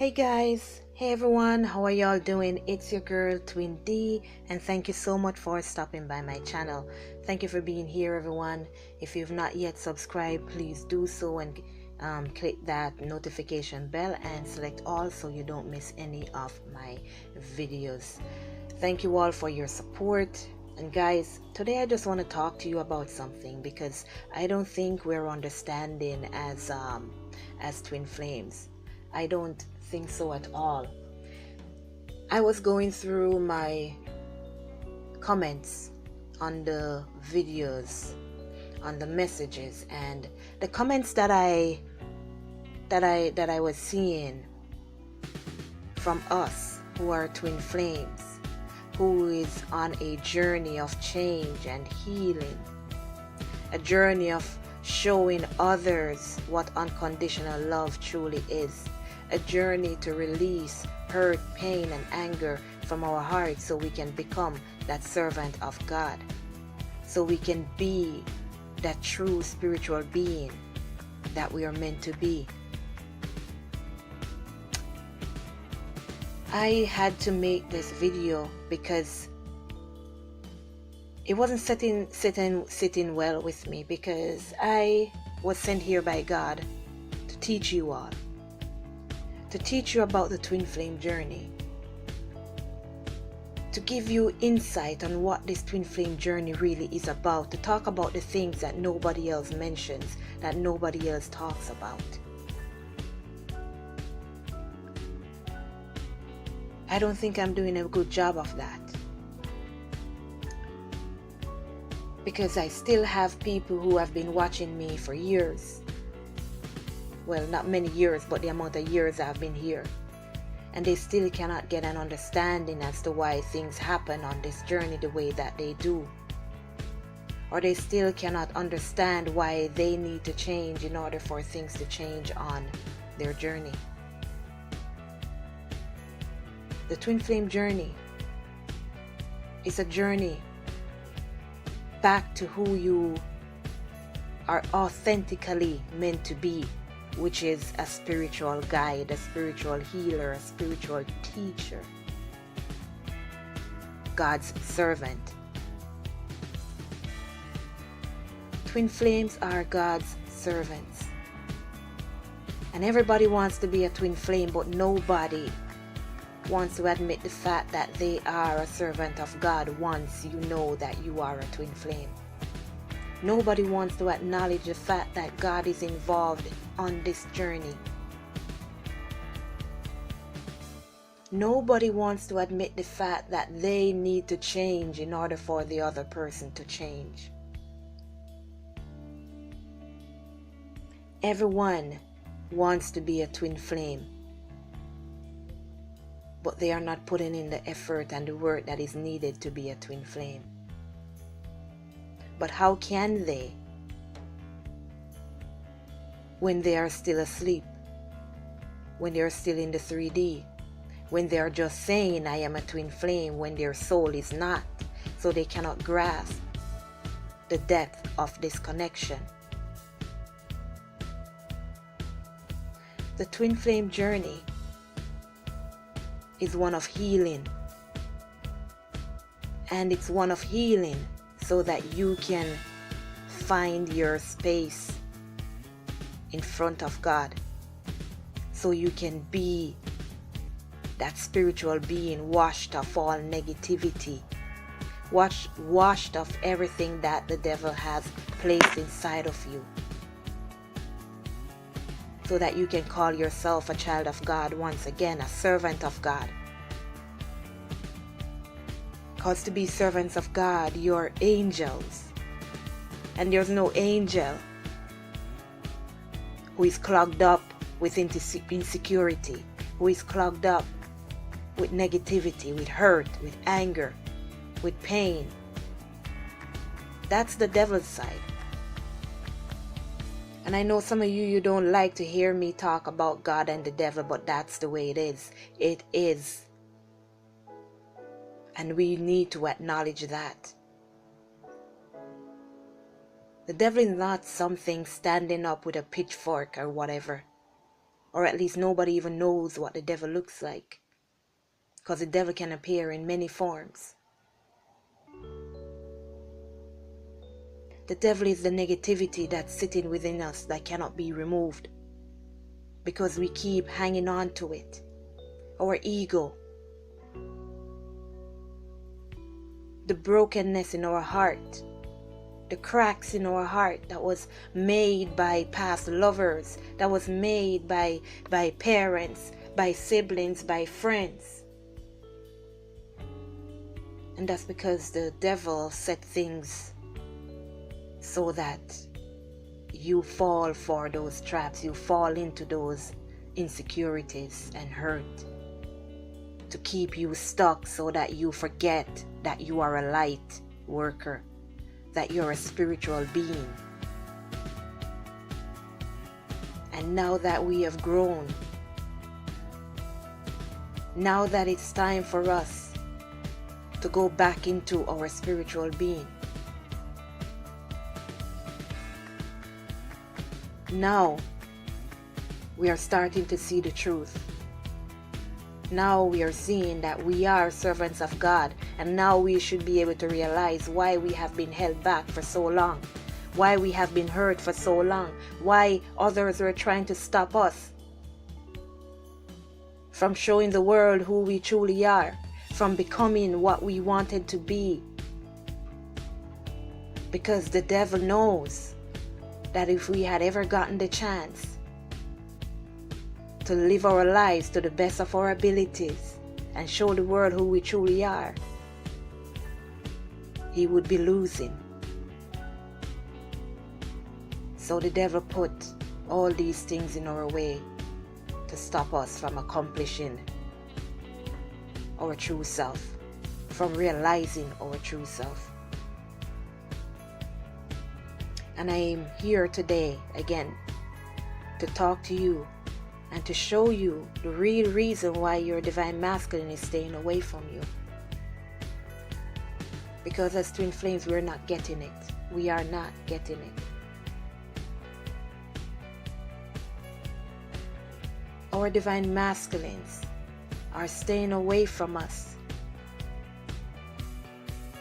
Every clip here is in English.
Hey guys, hey everyone, how are y'all doing? It's your girl Twin D, and thank you so much for stopping by my channel. Thank you for being here, everyone. If you've not yet subscribed, please do so and click that notification bell and select all so you don't miss any of my videos. Thank you all for your support. And guys, today I just want to talk to you about something because I don't think we're understanding as twin flames. I don't think so at all. I was going through my comments on the videos, on the messages, and the comments that I was seeing from us who are twin flames, who is on a journey of change and healing, a journey of showing others what unconditional love truly is, a journey to release hurt, pain, and anger from our hearts so we can become that servant of God, so we can be that true spiritual being that we are meant to be. I had to make this video because it wasn't sitting well with me, because I was sent here by God to teach you all, to teach you about the twin flame journey, to give you insight on what this twin flame journey really is about, to talk about the things that nobody else mentions, that nobody else talks about. I don't think I'm doing a good job of that, because I still have people who have been watching me for years. Well, not many years, but the amount of years I've been here, and they still cannot get an understanding as to why things happen on this journey the way that they do, or they still cannot understand why they need to change in order for things to change on their journey. The twin flame journey is a journey back to who you are authentically meant to be, which is a spiritual guide, a spiritual healer, a spiritual teacher, God's servant. Twin flames are God's servants. And everybody wants to be a twin flame, but nobody wants to admit the fact that they are a servant of God once you know that you are a twin flame. Nobody wants to acknowledge the fact that God is involved on this journey. Nobody wants to admit the fact that they need to change in order for the other person to change. Everyone wants to be a twin flame, but they are not putting in the effort and the work that is needed to be a twin flame. But how can they when they are still asleep, when they are still in the 3D, when they are just saying I am a twin flame when their soul is not, so they cannot grasp the depth of this connection? The twin flame journey is one of healing, and it's one of healing so that you can find your space in front of God, so you can be that spiritual being washed of all negativity, washed of everything that the devil has placed inside of you, so that you can call yourself a child of God once again, a servant of God. Because to be servants of God, you're angels, and there's no angel who is clogged up with insecurity, who is clogged up with negativity, with hurt, with anger, with pain. That's the devil's side. And I know some of you don't like to hear me talk about God and the devil, but that's the way it is. It is. And we need to acknowledge that. The devil is not something standing up with a pitchfork or whatever, Or at least nobody even knows what the devil looks like. Because the devil can appear in many forms. The devil is the negativity that's sitting within us that cannot be removed. Because we keep hanging on to it. Our ego. The brokenness in our heart. The cracks in our heart that was made by past lovers. That was made by parents, by siblings, by friends. And that's because the devil set things so that you fall for those traps. You fall into those insecurities and hurt. To keep you stuck so that you forget that you are a light worker. That you're a spiritual being. And now that we have grown, now that it's time for us to go back into our spiritual being, now we are starting to see the truth. Now we are seeing that we are servants of God, and now we should be able to realize why we have been held back for so long, why we have been hurt for so long, why others were trying to stop us from showing the world who we truly are, from becoming what we wanted to be. Because the devil knows that if we had ever gotten the chance to live our lives to the best of our abilities and show the world who we truly are, he would be losing. So the devil put all these things in our way to stop us from accomplishing our true self, from realizing our true self. And I am here today again to talk to you and to show you the real reason why your divine masculine is staying away from you. Because as twin flames, we're not getting it. We are not getting it. Our divine masculines are staying away from us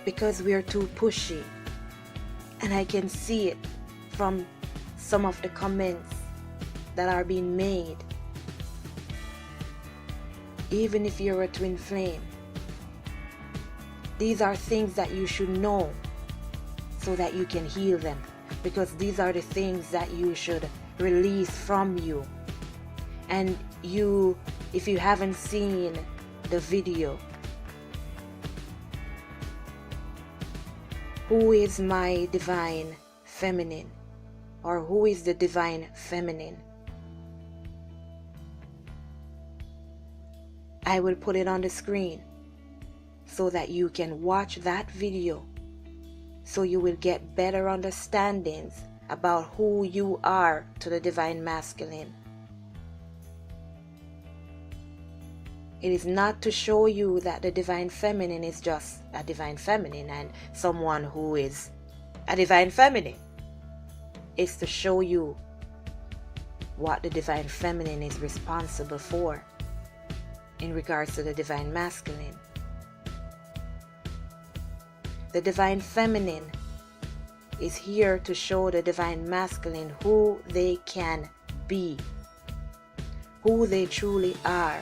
because we are too pushy. And I can see it from some of the comments that are being made. Even if you're a twin flame, these are things that you should know so that you can heal them, because these are the things that you should release from you. And you, if you haven't seen the video, who is my divine feminine, or who is the divine feminine, I will put it on the screen so that you can watch that video, so you will get better understandings about who you are to the divine masculine. It is not to show you that the divine feminine is just a divine feminine and someone who is a divine feminine. It's to show you what the divine feminine is responsible for in regards to the divine masculine. The divine feminine is here to show the divine masculine who they can be, who they truly are.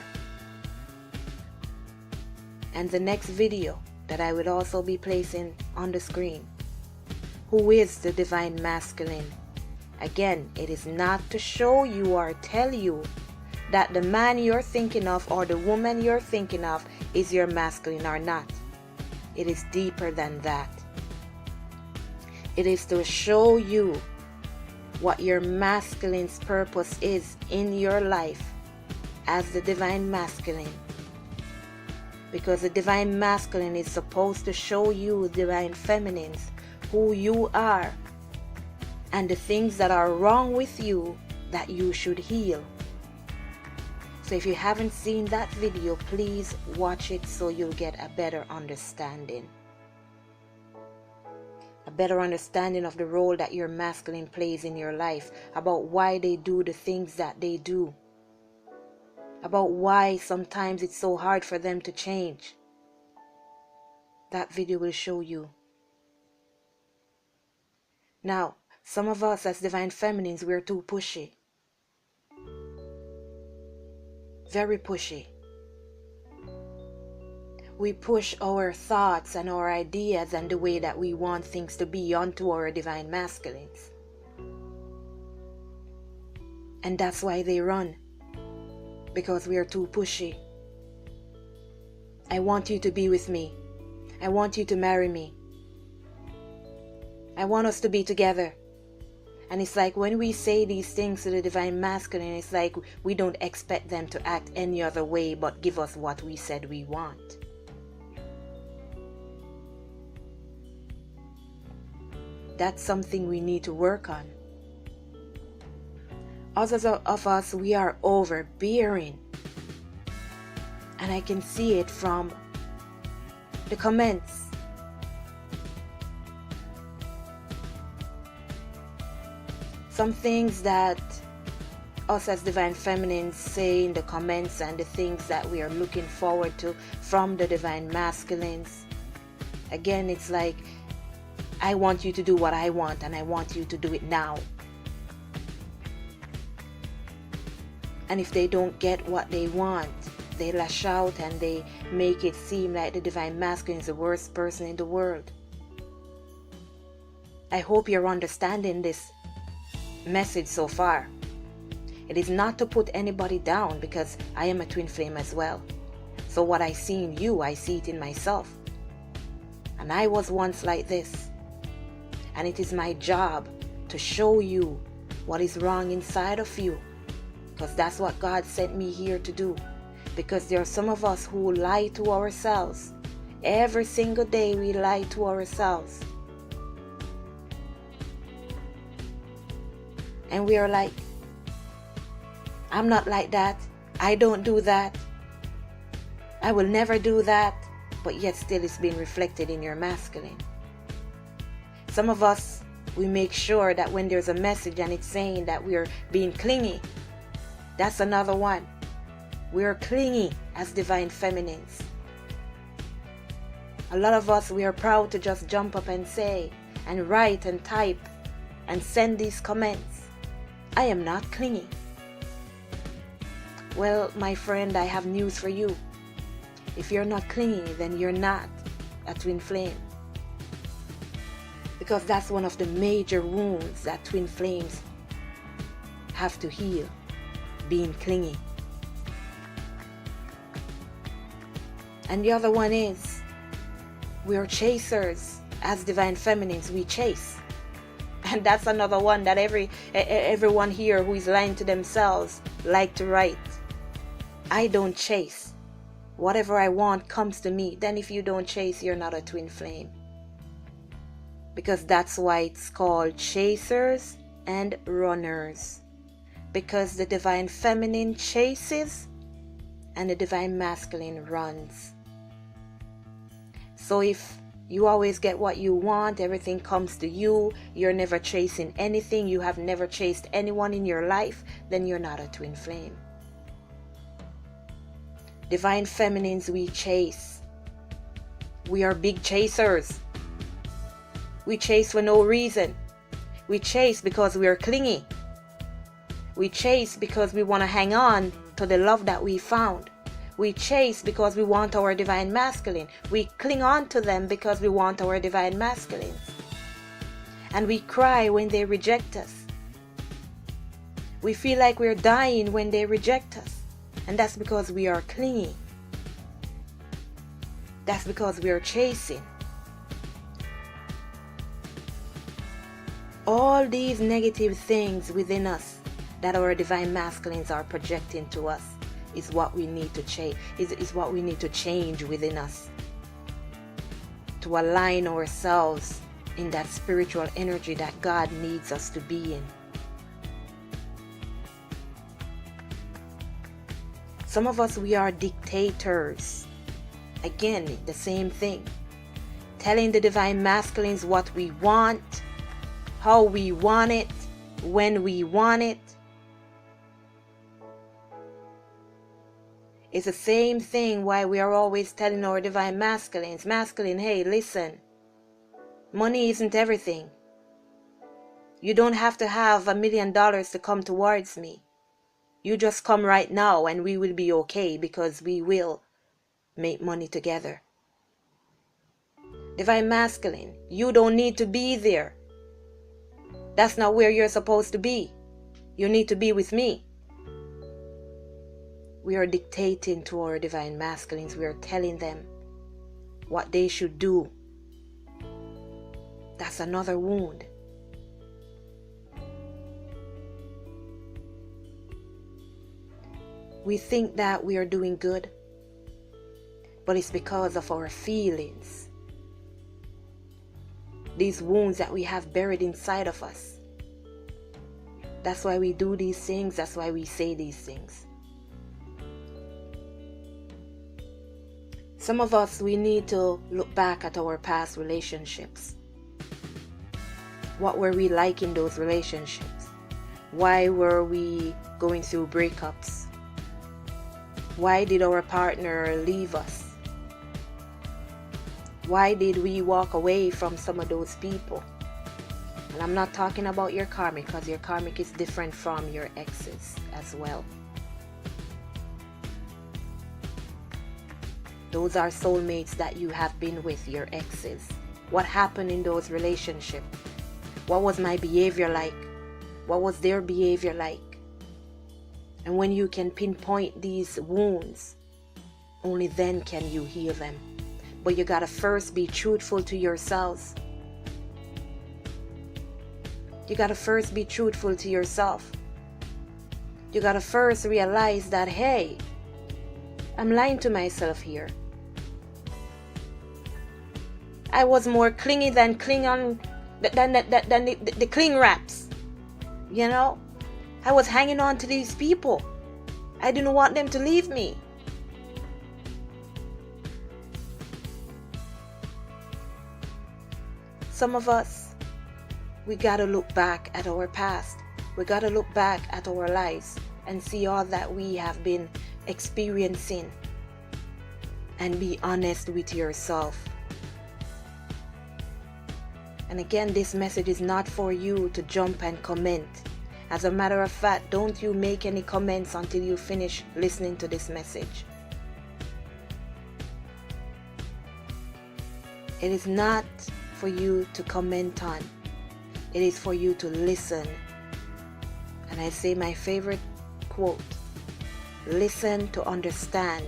And the next video that I will also be placing on the screen, who is the divine masculine? Again, it is not to show you or tell you that the man you're thinking of or the woman you're thinking of is your masculine or not. It is deeper than that. It is to show you what your masculine's purpose is in your life as the divine masculine. Because the divine masculine is supposed to show you, divine feminines, who you are and the things that are wrong with you that you should heal. So if you haven't seen that video, please watch it so you'll get a better understanding. A better understanding of the role that your masculine plays in your life, about why they do the things that they do. about why sometimes it's so hard for them to change. That video will show you. Now, some of us as divine feminines, we're too pushy. Very pushy. We push our thoughts and our ideas and the way that we want things to be onto our divine masculines. And that's why they run. Because we are too pushy. I want you to be with me. I want you to marry me. I want us to be together. And it's like when we say these things to the divine masculine, it's like we don't expect them to act any other way but give us what we said we want. That's something we need to work on. Others of us, we are overbearing. And I can see it from the comments. Some things that us as divine feminines say in the comments and the things that we are looking forward to from the divine masculines. Again, it's like, I want you to do what I want and I want you to do it now. And if they don't get what they want, they lash out and they make it seem like the divine masculine is the worst person in the world. I hope you're understanding this message so far. It is not to put anybody down, because I am a twin flame as well. So what I see in you, I see it in myself. And I was once like this. And it is my job to show you what is wrong inside of you. Because that's what God sent me here to do. Because there are some of us who lie to ourselves. Every single day we lie to ourselves. And we are like, I'm not like that. I don't do that. I will never do that. But yet still it's being reflected in your masculine. Some of us, we make sure that when there's a message and it's saying that we're being clingy, that's another one. We're clingy as divine feminines. A lot of us, we are proud to just jump up and say and write and type and send these comments. I am not clingy. Well, my friend, I have news for you. If you're not clingy, then you're not a twin flame. Because that's one of the major wounds that twin flames have to heal, being clingy. And the other one is, we're chasers. As divine feminines, we chase. And that's another one that everyone here who is lying to themselves like to write. I don't chase. Whatever I want comes to me. Then if you don't chase, you're not a twin flame. Because that's why it's called chasers and runners. Because the divine feminine chases and the divine masculine runs. So if you always get what you want, everything comes to you, you're never chasing anything, you have never chased anyone in your life, then you're not a twin flame. Divine feminines, we chase. We are big chasers. We chase for no reason. We chase because we are clingy. We chase because we want to hang on to the love that we found. We chase because we want our divine masculine. We cling on to them because we want our divine masculines. And we cry when they reject us. We feel like we're dying when they reject us. And that's because we are clingy. That's because we are chasing. All these negative things within us that our divine masculines are projecting to us is what we need to change, is what we need to change within us, to align ourselves in that spiritual energy that God needs us to be in. Some of us, we are dictators. Again, the same thing. Telling the divine masculines what we want, how we want it, when we want it. It's the same thing why we are always telling our divine masculines, masculine, hey, listen, money isn't everything. You don't have to have $1 million to come towards me. You just come right now and we will be okay, because we will make money together. Divine masculine, you don't need to be there. That's not where you're supposed to be. You need to be with me. We are dictating to our divine masculines. We are telling them what they should do. That's another wound. We think that we are doing good, but it's because of our feelings. These wounds that we have buried inside of us. That's why we do these things. That's why we say these things. Some of us, we need to look back at our past relationships. What were we like in those relationships? Why were we going through breakups? Why did our partner leave us? Why did we walk away from some of those people? And I'm not talking about your karmic, because your karmic is different from your exes as well. Those are soulmates that you have been with, your exes. What happened in those relationships? What was my behavior like? What was their behavior like? And when you can pinpoint these wounds, only then can you heal them. But you gotta first be truthful to yourselves. You gotta first be truthful to yourself. You gotta first realize that, hey, I'm lying to myself here. I was more clingy than the cling wraps. You know? I was hanging on to these people. I didn't want them to leave me. Some of us, we gotta look back at our past. We gotta look back at our lives and see all that we have been experiencing, and be honest with yourself. And again, this message is not for you to jump and comment. As a matter of fact, don't you make any comments until you finish listening to this message. It is not for you to comment on. It is for you to listen. And I say my favorite quote: listen to understand,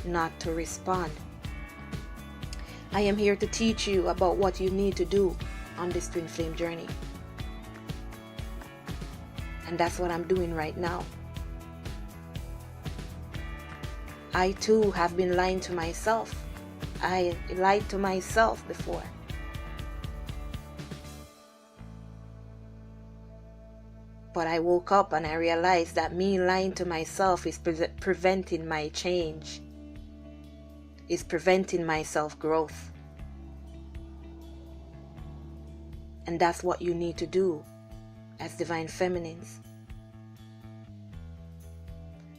not to respond. I am here to teach you about what you need to do on this twin flame journey. And that's what I'm doing right now. I too have been lying to myself. I lied to myself before. But I woke up and I realized that me lying to myself is preventing my change. Is preventing my self-growth. And that's what you need to do as divine feminines.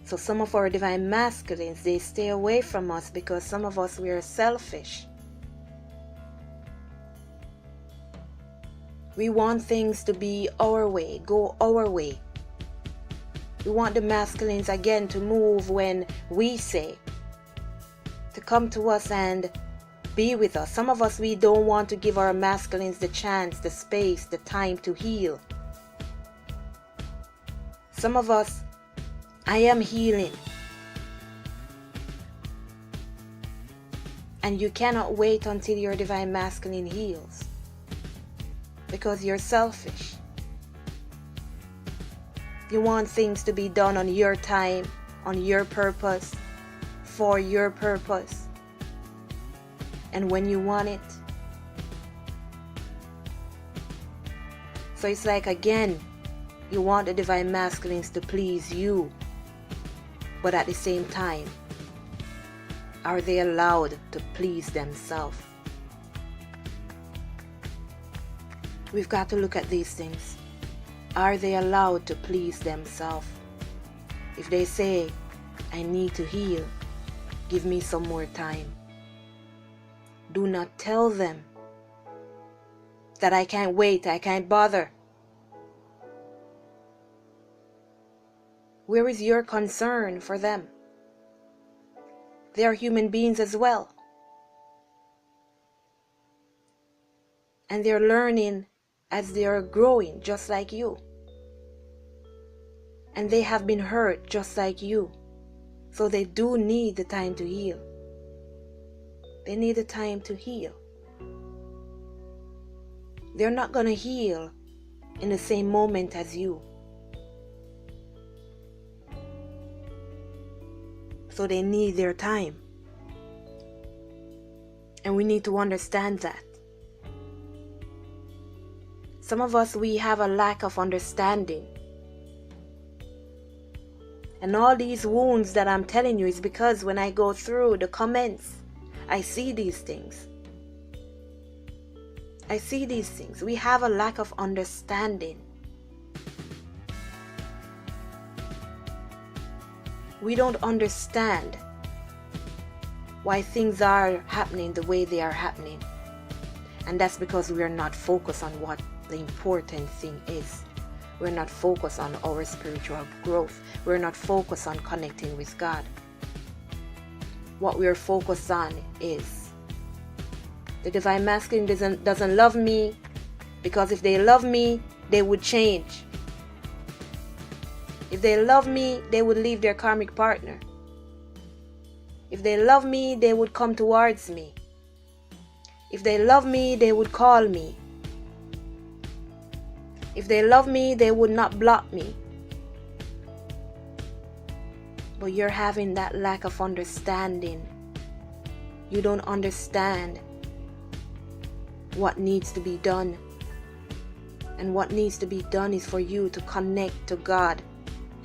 So some of our divine masculines, they stay away from us because some of us, we are selfish. We want things to be our way, go our way. We want the masculines again to move when we say, to come to us and be with us. Some of us, we don't want to give our masculines the chance, the space, the time to heal. Some of us, I am healing. And you cannot wait until your divine masculine heals, because you're selfish. You want things to be done on your time, on your purpose, for your purpose, and when you want it. So it's like, again, you want the divine masculines to please you, but at the same time, are they allowed to please themselves? We've got to look at these things. Are they allowed to please themselves? If they say, I need to heal, Give me some more time. Do not tell them that I can't wait, I can't bother. Where is your concern for them? They are human beings as well. And they're learning as they are growing, just like you. And they have been hurt just like you. So they do need the time to heal. They need the time to heal. They're not going to heal in the same moment as you. So they need their time. And we need to understand that. Some of us, we have a lack of understanding. And all these wounds that I'm telling you is because when I go through the comments, I see these things. I see these things. We have a lack of understanding. We don't understand why things are happening the way they are happening. And that's because we are not focused on what the important thing is. We're not focused on our spiritual growth. We're not focused on connecting with God. What we're focused on is the divine masculine doesn't love me, because if they love me, they would change. If they love me, they would leave their karmic partner. If they love me, they would come towards me. If they love me, they would call me. If they love me, they would not block me. But you're having that lack of understanding. You don't understand what needs to be done. And what needs to be done is for you to connect to God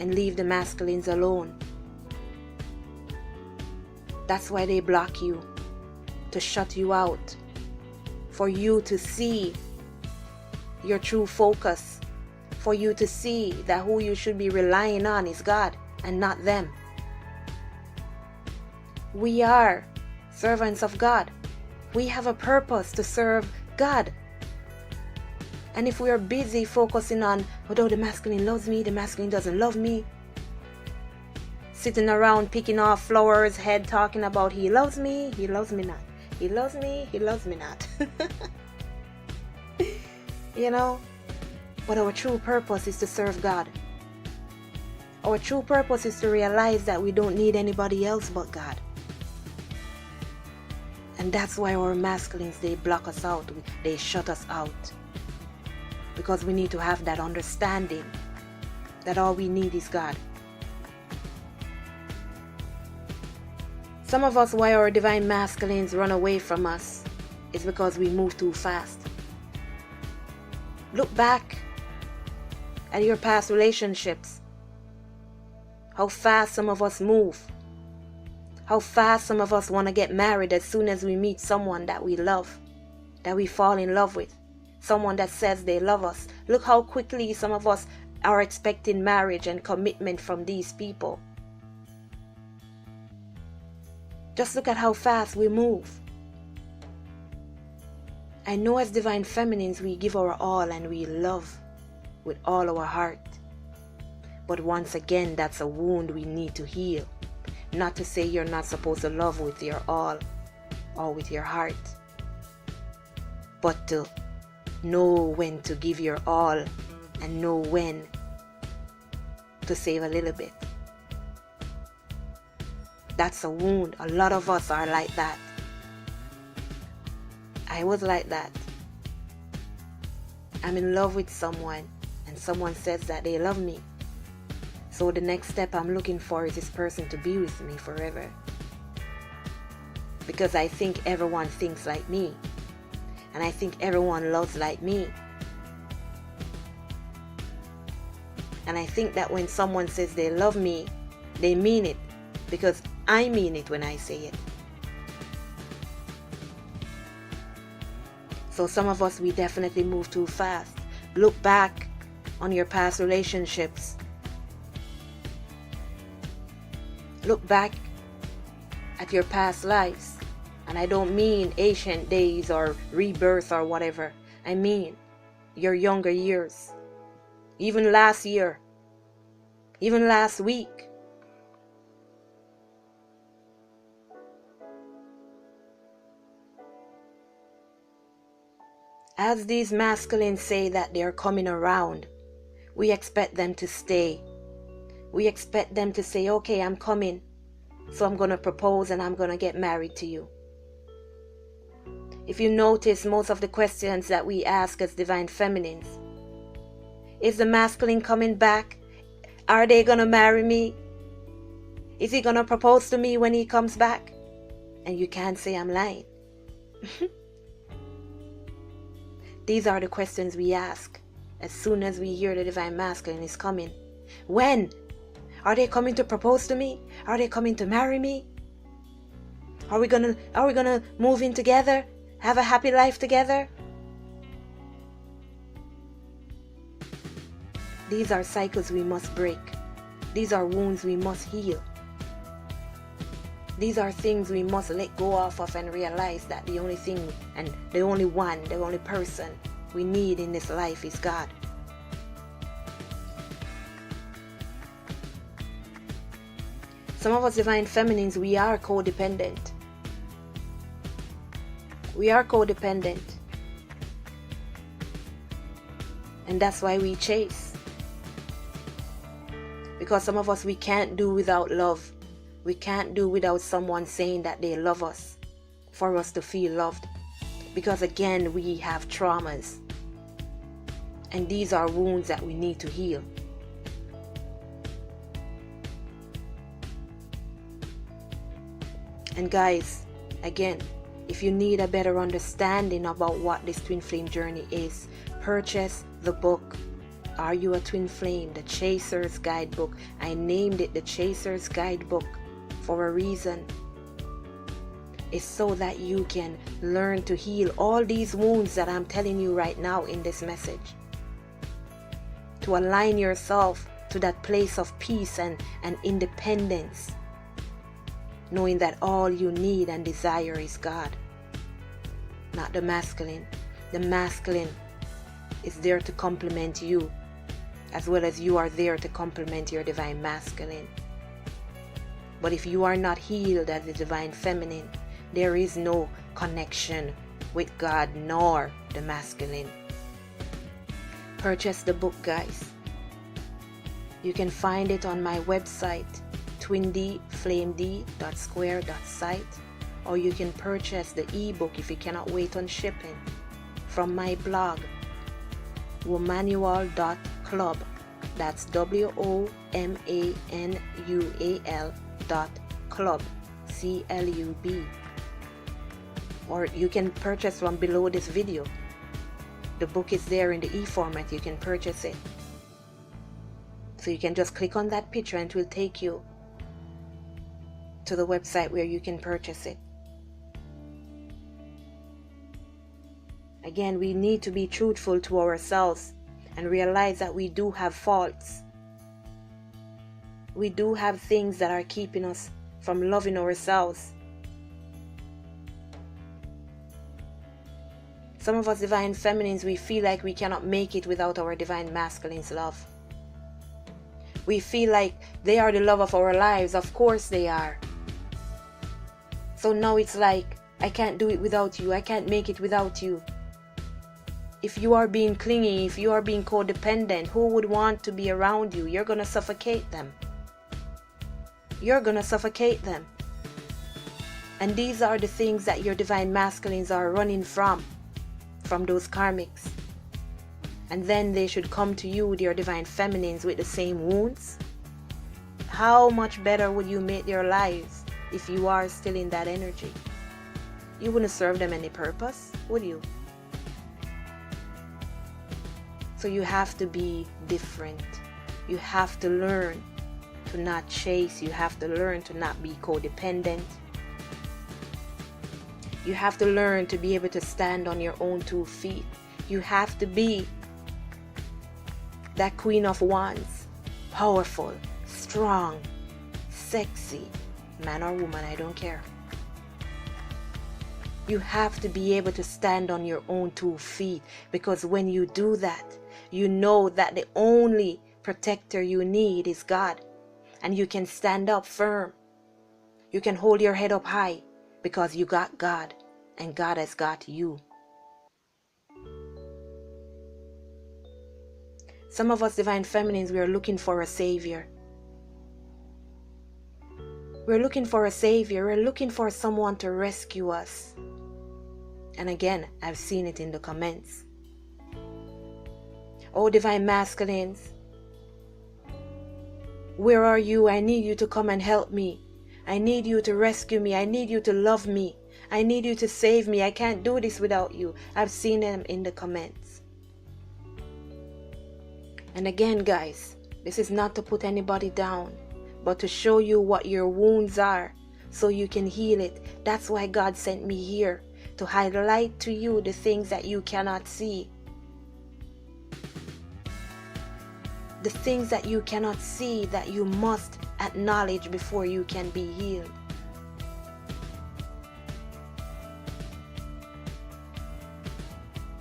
and leave the masculines alone. That's why they block you, to shut you out, for you to see your true focus, for you to see that who you should be relying on is God and not them. We are servants of God. We have a purpose to serve God. And if we are busy focusing on, although the masculine loves me, the masculine doesn't love me, sitting around picking off flowers' head, talking about he loves me not. He loves me not. You know, but our true purpose is to serve God. Our true purpose is to realize that we don't need anybody else but God. And that's why our masculines, they block us out. They shut us out. Because we need to have that understanding that all we need is God. Some of us, why our divine masculines run away from us, is because we move too fast. Look back at your past relationships. How fast some of us move. How fast some of us want to get married as soon as we meet someone that we love, that we fall in love with, someone that says they love us. Look how quickly some of us are expecting marriage and commitment from these people. Just look at how fast we move. I know as divine feminines we give our all and we love with all our heart. But once again, that's a wound we need to heal. Not to say you're not supposed to love with your all or with your heart, but to know when to give your all and know when to save a little bit. That's a wound. A lot of us are like that. I was like that. I'm in love with someone and someone says that they love me. So the next step I'm looking for is this person to be with me forever. Because I think everyone thinks like me. And I think everyone loves like me. And I think that when someone says they love me, they mean it. Because I mean it when I say it. So some of us, we definitely move too fast. Look back on your past relationships. Look back at your past lives. And I don't mean ancient days or rebirth or whatever. I mean your younger years. Even last year. Even last week. As these masculines say that they're coming around, we expect them to stay. We expect them to say, okay, I'm coming, so I'm going to propose and I'm going to get married to you. If you notice, most of the questions that we ask as divine feminines, is the masculine coming back? Are they going to marry me? Is he going to propose to me when he comes back? And you can't say I'm lying. These are the questions we ask as soon as we hear the divine masculine is coming. When? Are they coming to propose to me? Are they coming to marry me? Are we gonna move in together? Have a happy life together? These are cycles we must break. These are wounds we must heal. These are things we must let go of and realize that the only thing and the only one, the only person we need in this life is God. Some of us divine feminines, we are codependent. We are codependent. And that's why we chase. Because some of us, we can't do without love. We can't do without someone saying that they love us for us to feel loved. Because again, we have traumas. And these are wounds that we need to heal. And guys, again, if you need a better understanding about what this twin flame journey is, purchase the book, Are You a Twin Flame? The Chaser's Guidebook. I named it the Chaser's Guidebook for a reason. It's so that you can learn to heal all these wounds that I'm telling you right now in this message. To align yourself to that place of peace and independence. Knowing that all you need and desire is God. Not the masculine. The masculine is there to complement you, as well as you are there to complement your divine masculine. But if you are not healed as the divine feminine, there is no connection with God nor the masculine. Purchase the book, guys. You can find it on my website, twindflamed.square.site, or you can purchase the ebook if you cannot wait on shipping from my blog, womanual.club. That's WOMANUAL.club, CLUB. Or you can purchase from below this video. The book is there in the e-format. You can purchase it. So you can just click on that picture and it will take you to the website where you can purchase it. Again, we need to be truthful to ourselves and realize that we do have faults. We do have things that are keeping us from loving ourselves. Some of us divine feminines, we feel like we cannot make it without our divine masculine's love. We feel like they are the love of our lives. Of course they are. So now it's like, I can't do it without you. I can't make it without you. If you are being clingy, if you are being codependent, who would want to be around you? You're going to suffocate them. You're going to suffocate them. And these are the things that your divine masculines are running from those karmics. And then they should come to you, your divine feminines, with the same wounds. How much better would you make their lives if you are still in that energy? You wouldn't serve them any purpose, would you? So you have to be different. You have to learn to not chase. You have to learn to not be codependent. You have to learn to be able to stand on your own 2 feet. You have to be that Queen of Wands. Powerful, strong, sexy, man or woman, I don't care. You have to be able to stand on your own 2 feet, because when you do that, you know that the only protector you need is God, and you can stand up firm. You can hold your head up high because you got God, and God has got you. Some of us divine feminines, we are looking for a savior. We're looking for a savior. We're looking for someone to rescue us. And again, I've seen it in the comments. Oh, divine masculines, where are you? I need you to come and help me. I need you to rescue me. I need you to love me. I need you to save me. I can't do this without you. I've seen them in the comments. And again, guys, this is not to put anybody down, but to show you what your wounds are so you can heal it. That's why God sent me here, to highlight to you the things that you cannot see. The things that you cannot see, that you must acknowledge before you can be healed.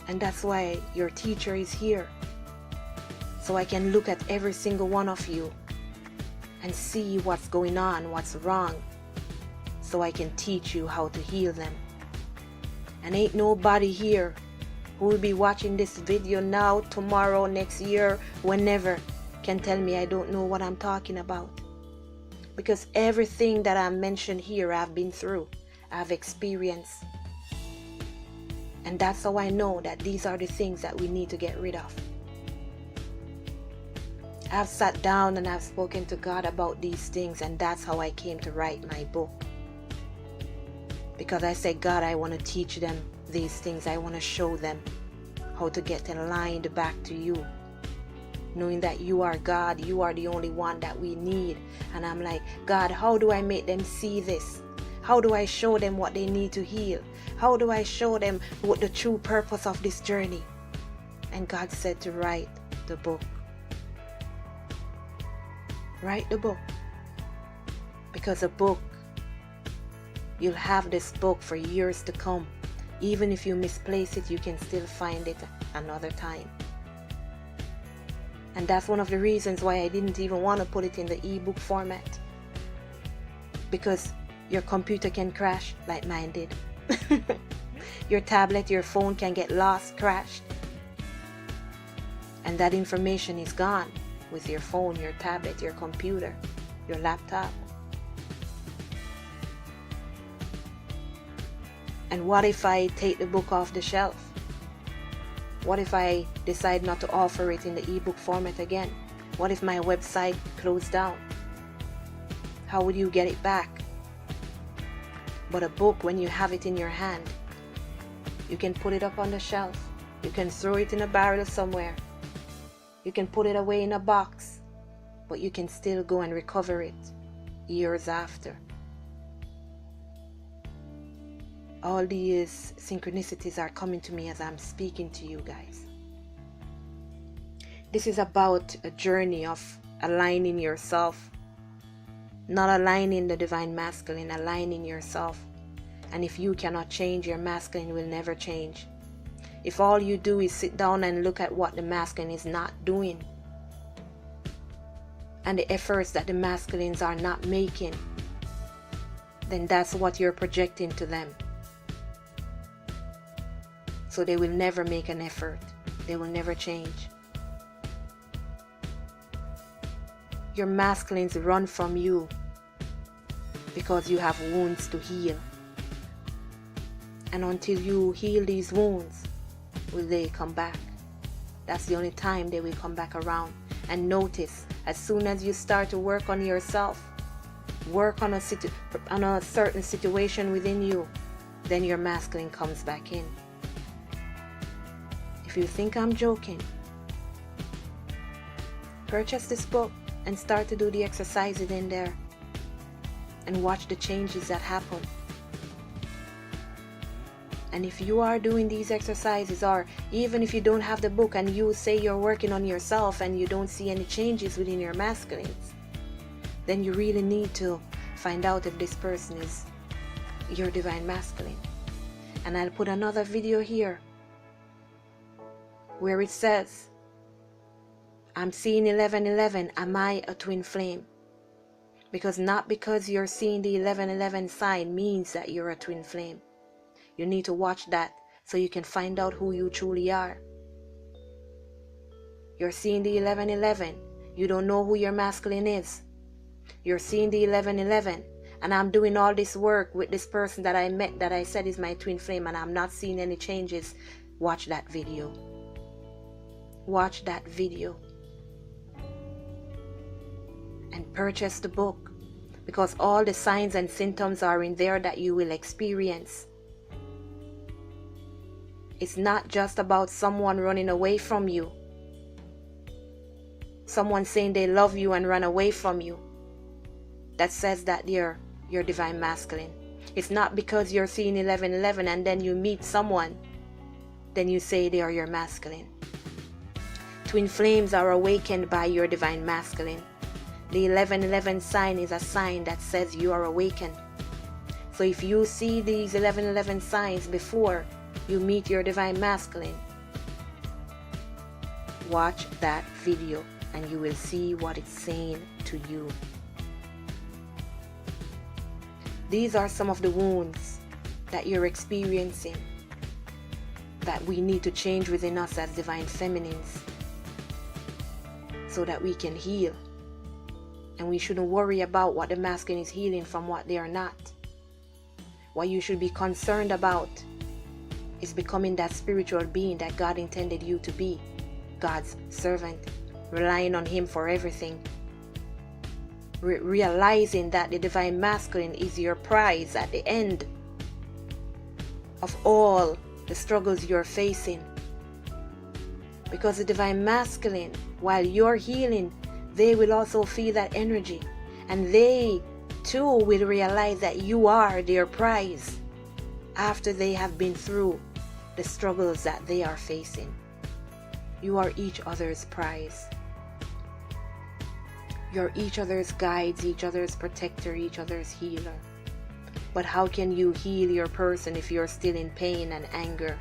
And that's why your teacher is here, so I can look at every single one of you and see what's going on, what's wrong, so I can teach you how to heal them. And ain't nobody here who will be watching this video now, tomorrow, next year, whenever, can tell me I don't know what I'm talking about. Because everything that I mentioned here, I've been through, I've experienced. And that's how I know that these are the things that we need to get rid of. I've sat down and I've spoken to God about these things, and that's how I came to write my book. Because I said, God, I want to teach them these things. I want to show them how to get aligned back to you. Knowing that you are God, you are the only one that we need. And I'm like, God, how do I make them see this? How do I show them what they need to heal? How do I show them what the true purpose of this journey? And God said to write the book. Write the book. Because a book, you'll have this book for years to come. Even if you misplace it, you can still find it another time. And that's one of the reasons why I didn't even want to put it in the ebook format. Because your computer can crash like mine did. Your tablet, your phone can get lost, crashed. And that information is gone with your phone, your tablet, your computer, your laptop. And what if I take the book off the shelf? What if I decide not to offer it in the ebook format again? What if my website closed down? How would you get it back? But a book, when you have it in your hand, you can put it up on the shelf. You can throw it in a barrel somewhere. You can put it away in a box, but you can still go and recover it years after. All these synchronicities are coming to me as I'm speaking to you guys. This is about a journey of aligning yourself, not aligning the divine masculine, aligning yourself. And if you cannot change, your masculine will never change. If all you do is sit down and look at what the masculine is not doing, and the efforts that the masculines are not making, then that's what you're projecting to them. So they will never make an effort. They will never change. Your masculines run from you because you have wounds to heal. And until you heal these wounds, will they come back? That's the only time they will come back around. And notice, as soon as you start to work on yourself, work on a certain situation within you, then your masculine comes back in. If you think I'm joking, purchase this book and start to do the exercises in there and watch the changes that happen. And if you are doing these exercises, or even if you don't have the book and you say you're working on yourself and you don't see any changes within your masculines, then you really need to find out if this person is your divine masculine. And I'll put another video here where it says, I'm seeing 1111, am I a twin flame? Because not because you're seeing the 1111 sign means that you're a twin flame. You need to watch that so you can find out who you truly are. You're seeing the 1111. You don't know who your masculine is. You're seeing the 1111. And I'm doing all this work with this person that I met that I said is my twin flame, and I'm not seeing any changes. Watch that video. Watch that video. And purchase the book, because all the signs and symptoms are in there that you will experience. It's not just about someone running away from you. Someone saying they love you and run away from you. That says that they're your divine masculine. It's not because you're seeing 1111 and then you meet someone, then you say they are your masculine. Twin flames are awakened by your divine masculine. The 1111 sign is a sign that says you are awakened. So if you see these 1111 signs before you meet your divine masculine, watch that video and you will see what it's saying to you. These are some of the wounds that you're experiencing that we need to change within us as divine feminines so that we can heal. And we shouldn't worry about what the masculine is healing from what they are not. What you should be concerned about is becoming that spiritual being that God intended you to be. God's servant, relying on Him for everything. Realizing that the divine masculine is your prize at the end of all the struggles you're facing. Because the divine masculine, while you're healing, they will also feel that energy, and they too will realize that you are their prize after they have been through the struggles that they are facing. You are each other's prize. You're each other's guides, each other's protector, each other's healer. But how can you heal your person if you're still in pain and anger?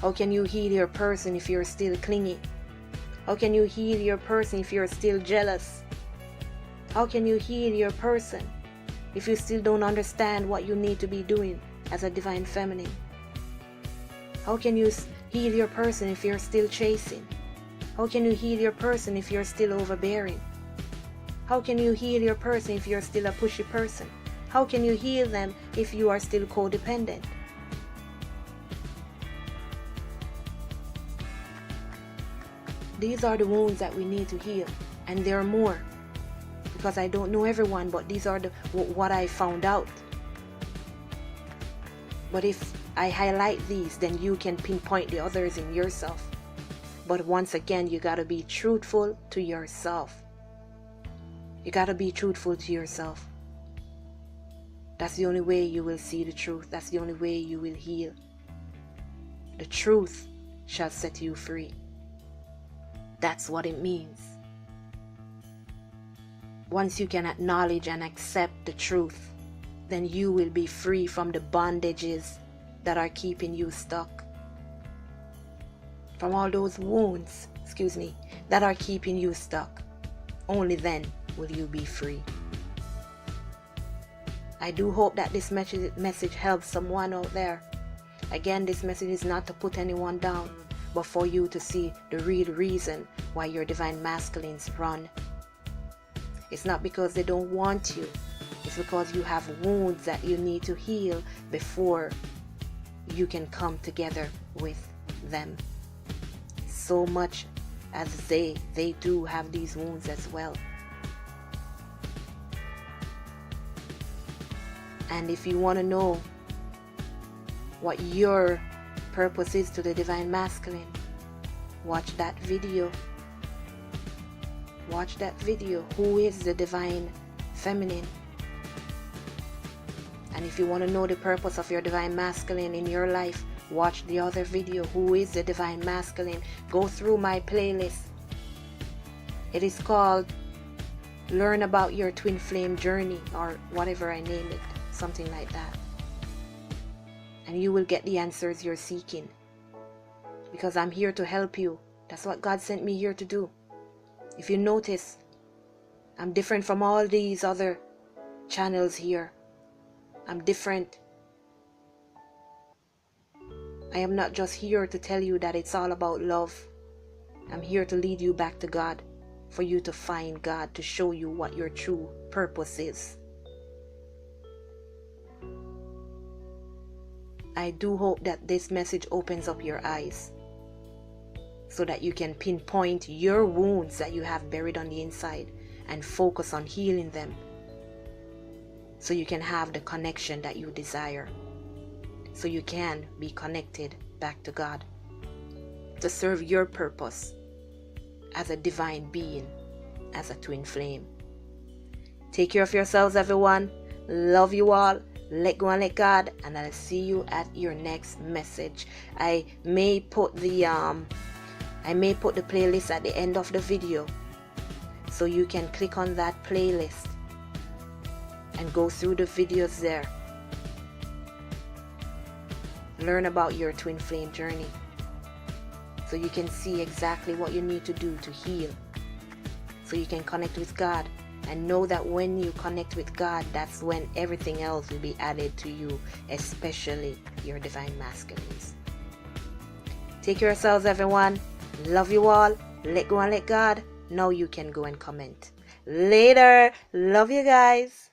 How can you heal your person if you're still clingy? How can you heal your person if you're still jealous? How can you heal your person if you still don't understand what you need to be doing as a divine feminine? How can you heal your person if you're still chasing? How can you heal your person if you're still overbearing? How can you heal your person if you're still a pushy person? How can you heal them if you are still codependent? These are the wounds that we need to heal, and there are more, because I don't know everyone, but these are what I found out. But if I highlight these, then you can pinpoint the others in yourself. But once again, you got to be truthful to yourself. You got to be truthful to yourself. That's the only way you will see the truth. That's the only way you will heal. The truth shall set you free. That's what it means. Once you can acknowledge and accept the truth, then you will be free from the bondages that are keeping you stuck. From all those wounds, that are keeping you stuck. Only then will you be free. I do hope that this message helps someone out there. Again, this message is not to put anyone down, but for you to see the real reason why your divine masculines run. It's not because they don't want you. It's because you have wounds that you need to heal before you can come together with them. So much as they do have these wounds as well. And if you want to know what your purpose is to the divine masculine, watch that video. Watch that video. Who is the divine feminine? And if you want to know the purpose of your divine masculine in your life, watch the other video. Who is the divine masculine? Go through my playlist. It is called Learn about your twin flame journey, or whatever I name it, something like that. And you will get the answers you're seeking. Because I'm here to help you. That's what God sent me here to do. If you notice, I'm different from all these other channels here. I'm different. I am not just here to tell you that it's all about love. I'm here to lead you back to God, for you to find God, to show you what your true purpose is. I do hope that this message opens up your eyes so that you can pinpoint your wounds that you have buried on the inside and focus on healing them, so you can have the connection that you desire, so you can be connected back to God, to serve your purpose as a divine being, as a twin flame. Take care of yourselves, everyone. Love you all. Let go and let God, and I'll see you at your next message. I may put the playlist at the end of the video, so you can click on that playlist and go through the videos there. Learn about your twin flame journey, so you can see exactly what you need to do to heal, so you can connect with God, and know that when you connect with God, that's when everything else will be added to you, especially your divine masculines. Take care of yourselves, everyone. Love you all. Let go and let God. Now you can go and comment. Later. Love you guys.